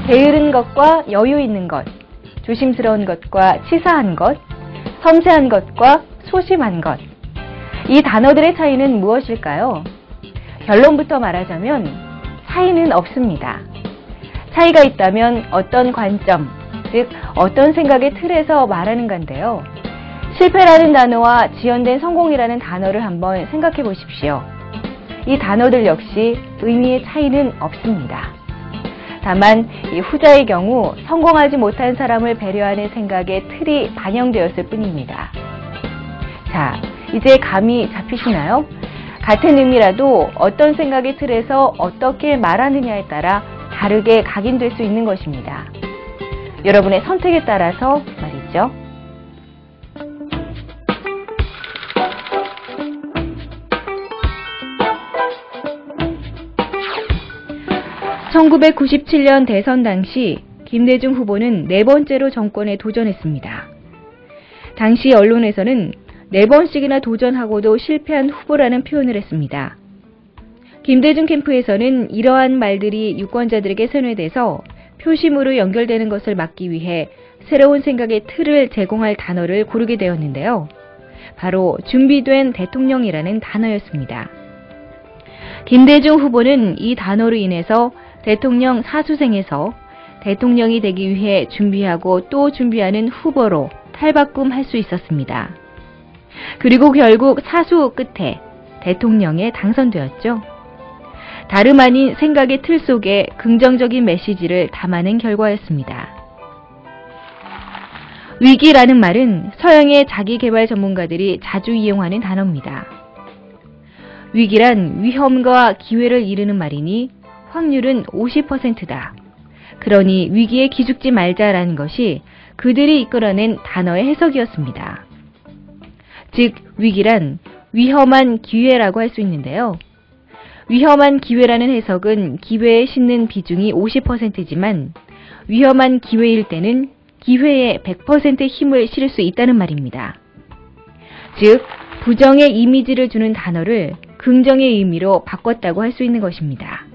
게으른 것과 여유 있는 것, 조심스러운 것과 치사한 것, 섬세한 것과 소심한 것. 이 단어들의 차이는 무엇일까요? 결론부터 말하자면 차이는 없습니다. 차이가 있다면 어떤 관점, 즉 어떤 생각의 틀에서 말하는 건데요. 실패라는 단어와 지연된 성공이라는 단어를 한번 생각해 보십시오. 이 단어들 역시 의미의 차이는 없습니다. 다만 이 후자의 경우 성공하지 못한 사람을 배려하는 생각의 틀이 반영되었을 뿐입니다. 자, 이제 감이 잡히시나요? 같은 의미라도 어떤 생각의 틀에서 어떻게 말하느냐에 따라 다르게 각인될 수 있는 것입니다. 여러분의 선택에 따라서 말이죠. (1997년) 대선 당시 김대중 후보는 4번째로 정권에 도전했습니다. 당시 언론에서는 4번씩이나 도전하고도 실패한 후보라는 표현을 했습니다. 김대중 캠프에서는 이러한 말들이 유권자들에게 세뇌돼서 표심으로 연결되는 것을 막기 위해 새로운 생각의 틀을 제공할 단어를 고르게 되었는데요. 바로 준비된 대통령이라는 단어였습니다. 김대중 후보는 이 단어로 인해서 대통령 사수생에서 대통령이 되기 위해 준비하고 또 준비하는 후보로 탈바꿈할 수 있었습니다. 그리고 결국 사수 끝에 대통령에 당선되었죠. 다름 아닌 생각의 틀 속에 긍정적인 메시지를 담아낸 결과였습니다. 위기라는 말은 서양의 자기개발 전문가들이 자주 이용하는 단어입니다. 위기란 위험과 기회를 이르는 말이니 확률은 50%다. 그러니 위기에 기죽지 말자라는 것이 그들이 이끌어낸 단어의 해석이었습니다. 즉, 위기란 위험한 기회라고 할 수 있는데요. 위험한 기회라는 해석은 기회에 싣는 비중이 50%지만 위험한 기회일 때는 기회에 100%의 힘을 실을 수 있다는 말입니다. 즉, 부정의 이미지를 주는 단어를 긍정의 의미로 바꿨다고 할 수 있는 것입니다.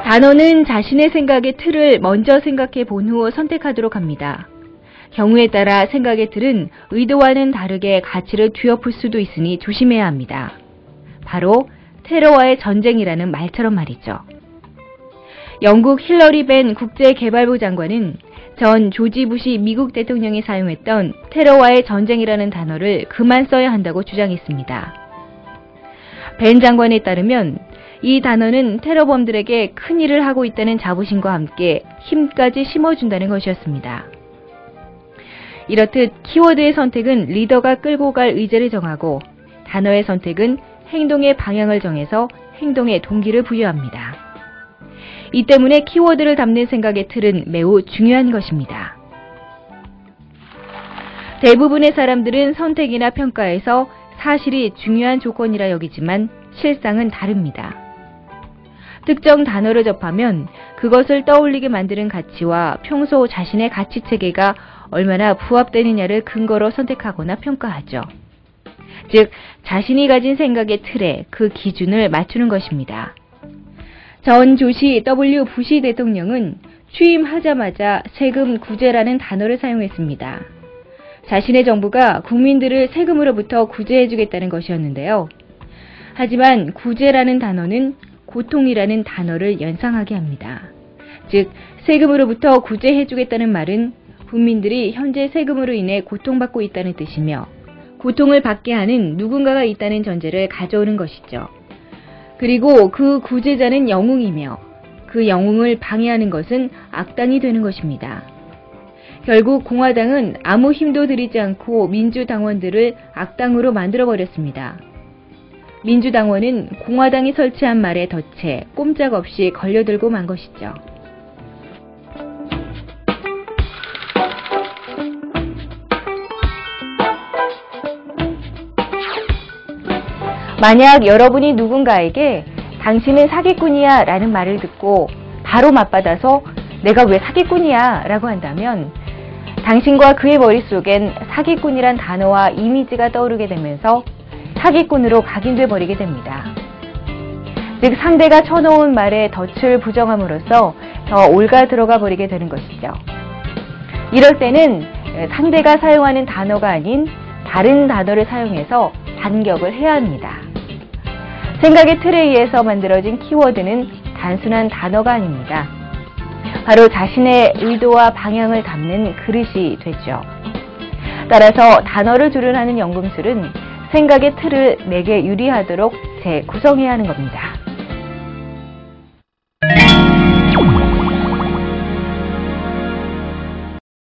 단어는 자신의 생각의 틀을 먼저 생각해 본 후 선택하도록 합니다. 경우에 따라 생각의 틀은 의도와는 다르게 가치를 뒤엎을 수도 있으니 조심해야 합니다. 바로 테러와의 전쟁이라는 말처럼 말이죠. 영국 힐러리 벤 국제개발부 장관은 전 조지 부시 미국 대통령이 사용했던 테러와의 전쟁이라는 단어를 그만 써야 한다고 주장했습니다. 벤 장관에 따르면 이 단어는 테러범들에게 큰 일을 하고 있다는 자부심과 함께 힘까지 심어준다는 것이었습니다. 이렇듯 키워드의 선택은 리더가 끌고 갈 의제를 정하고 단어의 선택은 행동의 방향을 정해서 행동의 동기를 부여합니다. 이 때문에 키워드를 담는 생각의 틀은 매우 중요한 것입니다. 대부분의 사람들은 선택이나 평가에서 사실이 중요한 조건이라 여기지만 실상은 다릅니다. 특정 단어를 접하면 그것을 떠올리게 만드는 가치와 평소 자신의 가치체계가 얼마나 부합되느냐를 근거로 선택하거나 평가하죠. 즉, 자신이 가진 생각의 틀에 그 기준을 맞추는 것입니다. 전 조시 W. 부시 대통령은 취임하자마자 세금 구제라는 단어를 사용했습니다. 자신의 정부가 국민들을 세금으로부터 구제해주겠다는 것이었는데요. 하지만 구제라는 단어는 고통이라는 단어를 연상하게 합니다. 즉, 세금으로부터 구제해주겠다는 말은 국민들이 현재 세금으로 인해 고통받고 있다는 뜻이며 고통을 받게 하는 누군가가 있다는 전제를 가져오는 것이죠. 그리고 그 구제자는 영웅이며 그 영웅을 방해하는 것은 악당이 되는 것입니다. 결국 공화당은 아무 힘도 들이지 않고 민주당원들을 악당으로 만들어버렸습니다. 민주당원은 공화당이 설치한 말에 덫에 꼼짝없이 걸려들고 만 것이죠. 만약 여러분이 누군가에게 당신은 사기꾼이야 라는 말을 듣고 바로 맞받아서 내가 왜 사기꾼이야 라고 한다면 당신과 그의 머릿속엔 사기꾼이란 단어와 이미지가 떠오르게 되면서 사기꾼으로 각인돼 버리게 됩니다. 즉 상대가 쳐놓은 말에 덫을 부정함으로써 더 올가 들어가 버리게 되는 것이죠. 이럴 때는 상대가 사용하는 단어가 아닌 다른 단어를 사용해서 반격을 해야 합니다. 생각의 틀에 의해서 만들어진 키워드는 단순한 단어가 아닙니다. 바로 자신의 의도와 방향을 담는 그릇이 되죠. 따라서 단어를 조련하는 연금술은 생각의 틀을 내게 유리하도록 재구성해야 하는 겁니다.